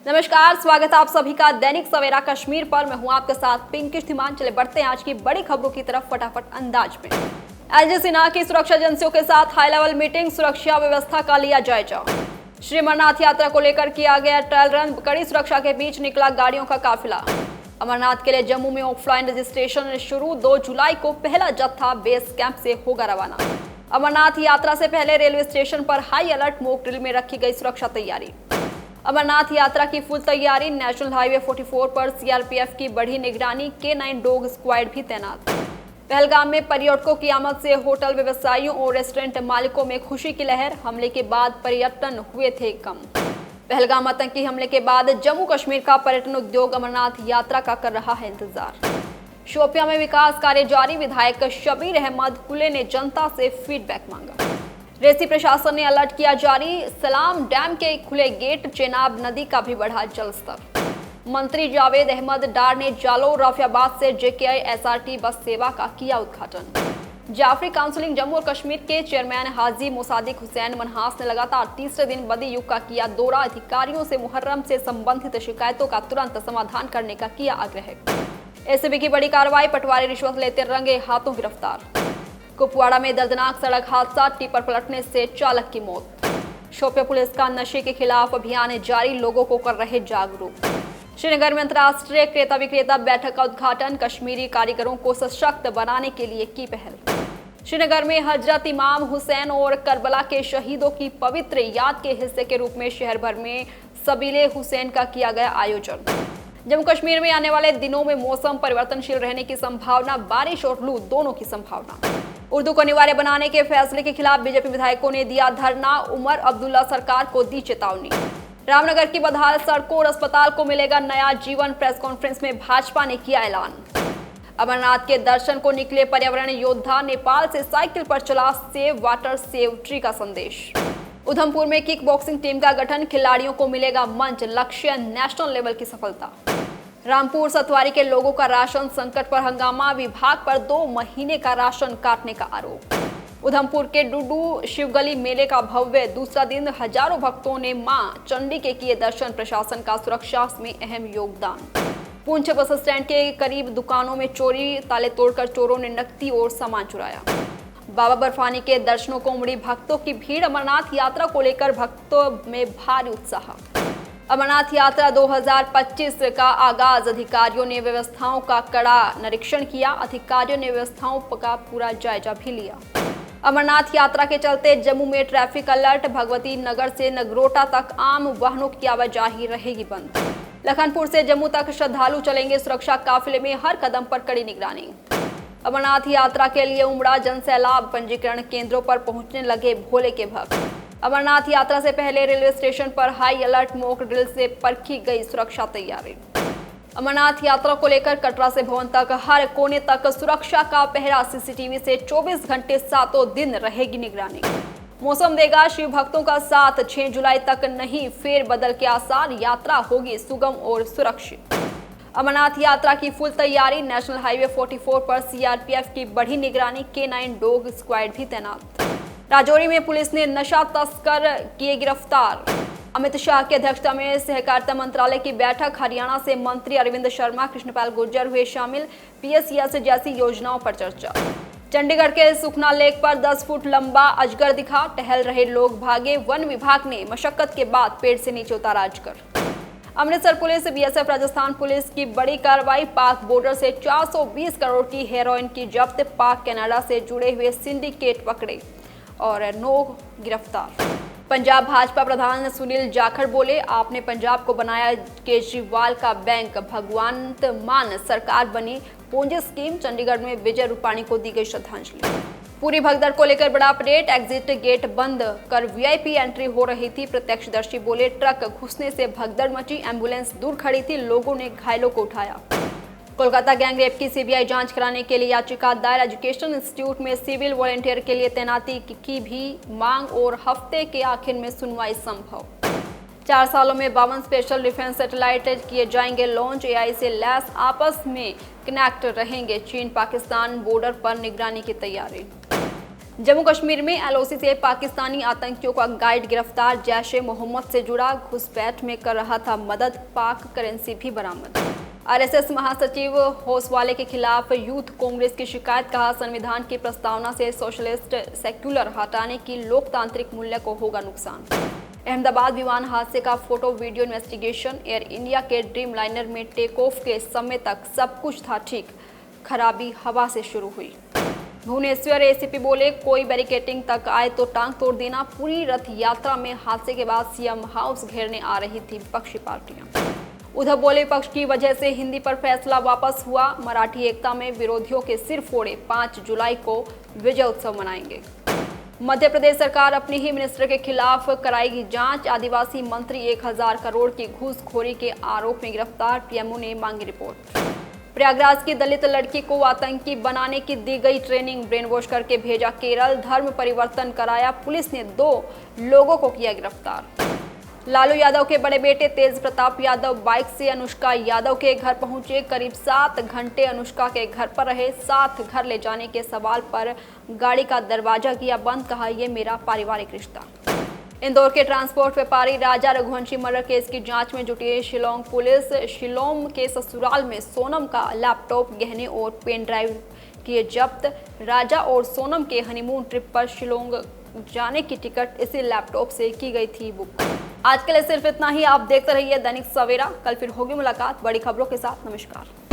नमस्कार, स्वागत है आप सभी का दैनिक सवेरा कश्मीर पर। मैं हूं आपके साथ पिंकी धीमान। चले बढ़ते हैं आज की बड़ी खबरों की तरफ फटाफट अंदाज में। एलजी सिन्हा की सुरक्षा एजेंसियों के साथ हाई लेवल मीटिंग, सुरक्षा व्यवस्था का लिया जायजा। श्री अमरनाथ यात्रा को लेकर किया गया ट्रायल रन, कड़ी सुरक्षा के बीच निकला गाड़ियों का काफिला। अमरनाथ के लिए जम्मू में ऑफलाइन रजिस्ट्रेशन शुरू, 2 जुलाई को पहला जत्था बेस कैंप से होगा रवाना। अमरनाथ यात्रा से पहले रेलवे स्टेशन पर हाई अलर्ट, मॉक ड्रिल में रखी गई सुरक्षा तैयारी। अमरनाथ यात्रा की फुल तैयारी, नेशनल हाईवे 44 पर सीआरपीएफ की बढ़ी निगरानी, K9 डॉग स्क्वाड भी तैनात। पहलगाम में पर्यटकों की आमद से होटल व्यवसायियों और रेस्टोरेंट मालिकों में खुशी की लहर, हमले के बाद पर्यटन हुए थे कम। पहलगाम आतंकी हमले के बाद जम्मू कश्मीर का पर्यटन उद्योग अमरनाथ यात्रा का कर रहा है इंतजार। शोपियां में विकास कार्य जारी, विधायक शबीर अहमद कुले ने जनता से फीडबैक मांगा। रेसी प्रशासन ने अलर्ट किया जारी, सलाम डैम के खुले गेट, चेनाब नदी का भी बढ़ा जलस्तर। मंत्री जावेद अहमद डार ने जालोर रफियाबाद से जेकेआई एसआरटी बस सेवा का किया उद्घाटन। जाफरी काउंसिलिंग जम्मू और कश्मीर के चेयरमैन हाजी मुसादिक हुसैन मनहास ने लगातार तीसरे दिन बदी युग का किया दौरा, अधिकारियों से मुहर्रम से संबंधित शिकायतों का तुरंत समाधान करने का किया आग्रह। एसीबी की बड़ी कार्रवाई, पटवारी रिश्वत लेते रंगे हाथों गिरफ्तार। कुपवाड़ा में दर्दनाक सड़क हादसा, टिपर पलटने से चालक की मौत। शोपियां पुलिस का नशे के खिलाफ अभियान जारी, लोगों को कर रहे जागरूक। श्रीनगर में अंतर्राष्ट्रीय क्रेता विक्रेता बैठक का उद्घाटन, कश्मीरी कारीगरों को सशक्त बनाने के लिए की पहल। श्रीनगर में हजरत इमाम हुसैन और करबला के शहीदों की पवित्र याद के हिस्से के रूप में शहर भर में सबीले हुसैन का किया गया आयोजन। जम्मू कश्मीर में आने वाले दिनों में मौसम परिवर्तनशील रहने की संभावना, बारिश और लू दोनों की संभावना। उर्दू को अनिवार्य बनाने के फैसले के खिलाफ बीजेपी विधायकों ने दिया धरना, उमर अब्दुल्ला सरकार को दी चेतावनी। रामनगर की बदहाल सड़कों और अस्पताल को मिलेगा नया जीवन, प्रेस कॉन्फ्रेंस में भाजपा ने किया ऐलान। अमरनाथ के दर्शन को निकले पर्यावरण योद्धा, नेपाल से साइकिल पर चला सेव वाटर सेव ट्री का संदेश। उधमपुर में किक बॉक्सिंग टीम का गठन, खिलाड़ियों को मिलेगा मंच, लक्ष्य नेशनल लेवल की सफलता। रामपुर सतवारी के लोगों का राशन संकट पर हंगामा, विभाग पर 2 महीने का राशन काटने का आरोप। उधमपुर के डुडू शिवगली मेले का भव्य दूसरा दिन, हजारों भक्तों ने मां चंडी के किए दर्शन, प्रशासन का सुरक्षा में अहम योगदान। पुंछ बस स्टैंड के करीब दुकानों में चोरी, ताले तोड़कर चोरों ने नकदी और सामान चुराया। बाबा बर्फानी के दर्शनों को उमड़ी भक्तों की भीड़, अमरनाथ यात्रा को लेकर भक्तों में भारी उत्साह। अमरनाथ यात्रा 2025 का आगाज, अधिकारियों ने व्यवस्थाओं का कड़ा निरीक्षण किया, अधिकारियों ने व्यवस्थाओं का पूरा जायजा भी लिया। अमरनाथ यात्रा के चलते जम्मू में ट्रैफिक अलर्ट, भगवती नगर से नगरोटा तक आम वाहनों की आवाजाही रहेगी बंद। लखनपुर से जम्मू तक श्रद्धालु चलेंगे सुरक्षा काफिले में, हर कदम पर कड़ी निगरानी। अमरनाथ यात्रा के लिए उमड़ा जनसैलाब, पंजीकरण केंद्रों पर पहुंचने लगे भोले के भक्त। अमरनाथ यात्रा से पहले रेलवे स्टेशन पर हाई अलर्ट, मॉक ड्रिल से परखी गई सुरक्षा तैयारी। अमरनाथ यात्रा को लेकर कटरा से भवन तक हर कोने तक सुरक्षा का पहरा, सीसीटीवी से 24 घंटे 7 दिन रहेगी निगरानी। मौसम देगा शिव भक्तों का साथ, 6 जुलाई तक नहीं फेर बदल के आसार, यात्रा होगी सुगम और सुरक्षित। अमरनाथ यात्रा की फुल तैयारी, नेशनल हाईवे 44 पर सीआरपीएफ की बढ़ी निगरानी, K9 डॉग स्क्वाड भी तैनात। राजौरी में पुलिस ने नशा तस्कर किए गिरफ्तार। अमित शाह की अध्यक्षता में सहकारिता मंत्रालय की बैठक, हरियाणा से मंत्री अरविंद शर्मा, कृष्णपाल गुर्जर हुए शामिल, पीएसईएस जैसी योजनाओं पर चर्चा। चंडीगढ़ के सुखना लेक पर 10 फुट लंबा अजगर दिखा, टहल रहे लोग भागे, वन विभाग ने मशक्कत के बाद पेड़ से नीचे उतारा अजगर। Amritsar police, BSF, Rajasthan police की बड़ी कार्रवाई, पाक बॉर्डर से 420 करोड़ की हेरोइन की जब्त, पाक कनाडा से जुड़े हुए सिंडिकेट पकड़े और 9 गिरफ्तार। पंजाब भाजपा प्रधान सुनील जाखड़ बोले, आपने पंजाब को बनाया केजरीवाल का बैंक, भगवंत मान सरकार बनी पोंजी स्कीम। चंडीगढ़ में विजय रूपाणी को दी गई श्रद्धांजलि। पूरी भगदड़ को लेकर बड़ा अपडेट, एग्जिट गेट बंद कर वीआईपी एंट्री हो रही थी, प्रत्यक्षदर्शी बोले ट्रक घुसने से भगदड़ मची, एम्बुलेंस दूर खड़ी थी, लोगों ने घायलों को उठाया। कोलकाता गैंगरेप की सीबीआई जांच कराने के लिए याचिका दायर, एजुकेशन इंस्टीट्यूट में सिविल वॉलंटियर के लिए तैनाती की भी मांग और हफ्ते के आखिर में सुनवाई संभव। 4 सालों में 52 स्पेशल डिफेंस सैटेलाइट किए जाएंगे लॉन्च, एआई से लैस आपस में कनेक्ट रहेंगे, चीन पाकिस्तान बॉर्डर पर निगरानी की तैयारी। जम्मू कश्मीर में एलओसी से पाकिस्तानी आतंकियों का गाइड गिरफ्तार, जैश-ए-मोहम्मद से जुड़ा घुसपैठ में कर रहा था मदद, पाक करेंसी भी बरामद। आरएसएस महासचिव होसवाले के खिलाफ यूथ कांग्रेस की शिकायत, कहा संविधान की प्रस्तावना से सोशलिस्ट सेक्युलर हटाने की लोकतांत्रिक मूल्य को होगा नुकसान। अहमदाबाद विमान हादसे का photo video investigation, air India के ड्रीम लाइनर में टेक ऑफ के समय तक सब कुछ था ठीक, खराबी हवा से शुरू हुई। भुवनेश्वर एसीपी बोले, कोई बैरिकेटिंग तक आए तो टांग तोड़ देना। पूरी रथ यात्रा में हादसे के बाद सीएम हाउस घेरने आ रही थी विपक्षी पार्टियां। उधर बोले, पक्ष की वजह से हिंदी पर फैसला वापस हुआ, मराठी एकता में विरोधियों के सिर फोड़े, 5 जुलाई को विजय उत्सव मनाएंगे। मध्य प्रदेश सरकार अपनी ही मिनिस्टर के खिलाफ कराएगी जांच, आदिवासी मंत्री 1000 करोड़ की घूसखोरी के आरोप में गिरफ्तार, पीएमओ ने मांगी रिपोर्ट। प्रयागराज की दलित लड़की को आतंकी बनाने की दी गई ट्रेनिंग, ब्रेन वॉश करके भेजा केरल, धर्म परिवर्तन कराया, पुलिस ने 2 लोगों को किया गिरफ्तार। लालू यादव के बड़े बेटे तेज प्रताप यादव बाइक से अनुष्का यादव के घर पहुंचे, करीब 7 घंटे अनुष्का के घर पर रहे। साथ घर ले जाने के सवाल पर गाड़ी का दरवाजा किया बंद, कहा यह मेरा पारिवारिक रिश्ता। इंदौर के ट्रांसपोर्ट व्यापारी राजा रघुवंशी मर्डर केस की जांच में जुटी शिलोंग पुलिस, शिलोंग के ससुराल में सोनम का लैपटॉप, गहने और पेन ड्राइव किए जब्त। राजा और सोनम के हनीमून ट्रिप पर शिलोंग जाने की टिकट इसी लैपटॉप से की गई थी बुक। आज के लिए सिर्फ इतना ही। आप देखते रहिए दैनिक सवेरा, कल फिर होगी मुलाकात बड़ी खबरों के साथ। नमस्कार।